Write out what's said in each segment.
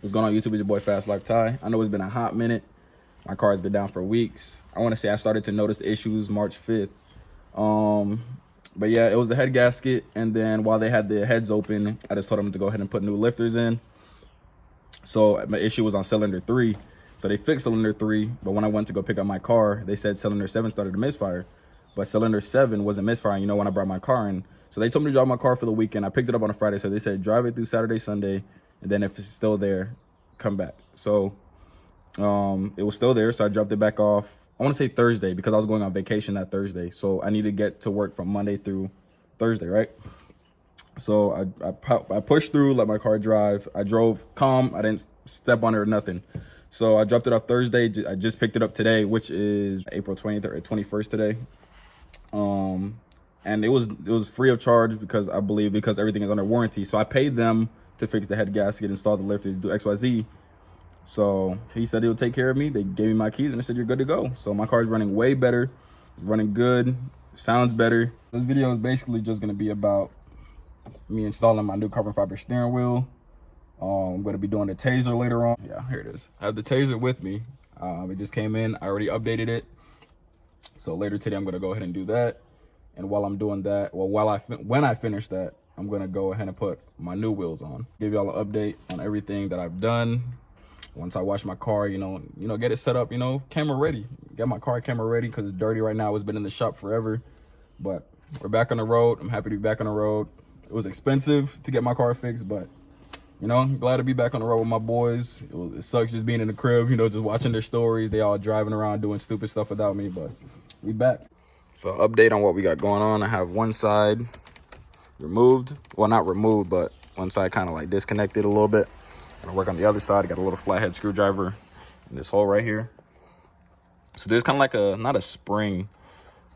What's going on YouTube? It's your boy Fast Life Ty. I know it's been a hot minute. My car has been down for weeks. I want to say I started to notice the issues March 5th. But yeah, it was the head gasket, and then while they had the heads open, I just told them to go ahead and put new lifters in. So my issue was on cylinder 3. So they fixed cylinder 3, but when I went to go pick up my car, they said cylinder 7 started to misfire. But cylinder 7 wasn't misfiring, when I brought my car in. So they told me to drive my car for the weekend. I picked it up on a Friday, so they said drive it through Saturday, Sunday, and then if it's still there, come back. So it was still there, so I dropped it back off. I want to say Thursday because I was going on vacation that Thursday. So I need to get to work from Monday through Thursday, right? So I pushed through, let my car drive. I drove calm. I didn't step on it or nothing. So I dropped it off Thursday. I just picked it up today, which is April 20th or 21st today. And it was free of charge because everything is under warranty. So I paid them to fix the head gasket, install the lifters, do XYZ. So he said he'll take care of me. They gave me my keys and they said you're good to go. So my car is running way better, running good, sounds better. This video is basically just gonna be about me installing my new carbon fiber steering wheel. I'm gonna be doing the taser later on. Yeah, here it is. I have the taser with me. It just came in. I already updated it. So later today, I'm gonna go ahead and do that. And while I'm doing that, when I finish that, I'm gonna go ahead and put my new wheels on. Give y'all an update on everything that I've done. Once I wash my car, get it set up, camera ready. Get my car camera ready because it's dirty right now. It's been in the shop forever, but we're back on the road. I'm happy to be back on the road. It was expensive to get my car fixed, but I'm glad to be back on the road with my boys. It sucks just being in the crib, just watching their stories. They all driving around doing stupid stuff without me, but we back. So update on what we got going on. I have one side removed. Well, not removed, but one side kind of like disconnected a little bit. I'm gonna work on the other side. I got a little flathead screwdriver in this hole right here. So there's kind of like not a spring,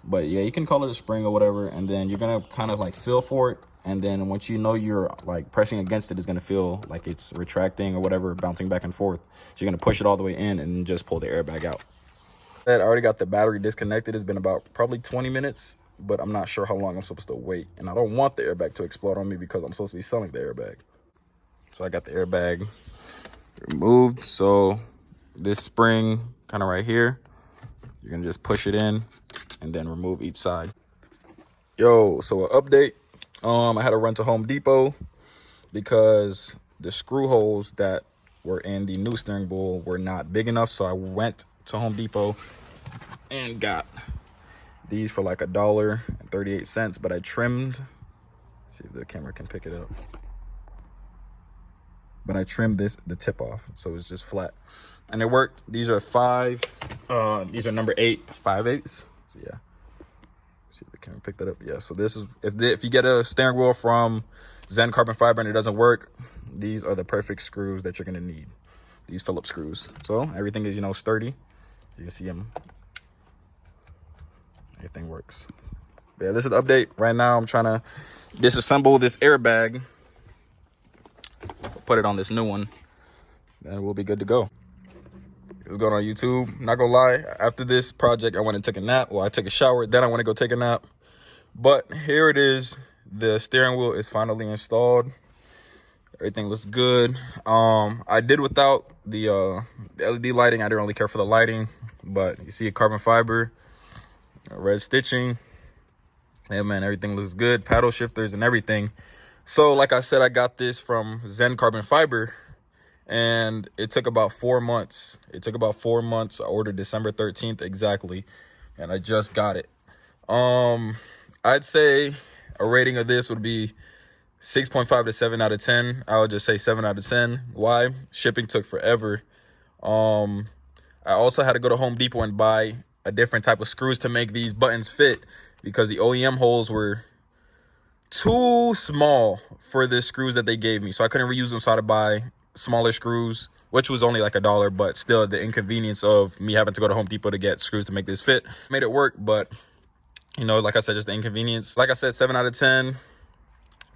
but yeah, you can call it a spring or whatever. And then you're gonna kind of like feel for it. And then once you're like pressing against it, it's gonna feel like it's retracting or whatever, bouncing back and forth. So you're gonna push it all the way in and just pull the airbag out. I already got the battery disconnected. It's been about probably 20 minutes, but I'm not sure how long I'm supposed to wait. And I don't want the airbag to explode on me because I'm supposed to be selling the airbag. So I got the airbag removed. So this spring kind of right here, you're gonna just push it in and then remove each side. Yo, so an update. I had to run to Home Depot because the screw holes that were in the new steering wheel were not big enough. So I went to Home Depot and got these for like $1.38, but I trimmed, see if the camera can pick it up, but I trimmed the tip off, so it's just flat and it worked. These are these are number 8 5/8. So yeah, see if the camera picked that up. Yeah, so this is if you get a steering wheel from Zen Carbon Fiber and it doesn't work, these are the perfect screws that you're gonna need. These Phillips screws. So everything is sturdy. You can see them. Everything works. But yeah, this is the update. Right now, I'm trying to disassemble this airbag. Put it on this new one. Then we'll be good to go. What's going on YouTube? Not gonna lie, after this project, I went and took a nap. Well, I took a shower. Then I want to go take a nap. But here it is. The steering wheel is finally installed. Everything looks good. I did without the LED lighting. I didn't really care for the lighting, but you see a carbon fiber, red stitching. Yeah, man, everything looks good. Paddle shifters and everything. So like I said, I got this from Zen Carbon Fiber and it took about 4 months. I ordered December 13th exactly, and I just got it. I'd say a rating of this would be 6.5 to 7 out of 10. I would just say 7 out of 10. Why? Shipping took forever. I also had to go to Home Depot and buy a different type of screws to make these buttons fit because the OEM holes were too small for the screws that they gave me. So I couldn't reuse them, so I had to buy smaller screws, which was only like $1, but still the inconvenience of me having to go to Home Depot to get screws to make this fit made it work. But, like I said, just the inconvenience. Like I said, 7 out of 10.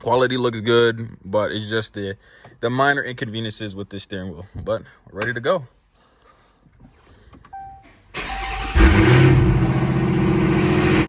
Quality looks good, but it's just the minor inconveniences with this steering wheel. But we're ready to go.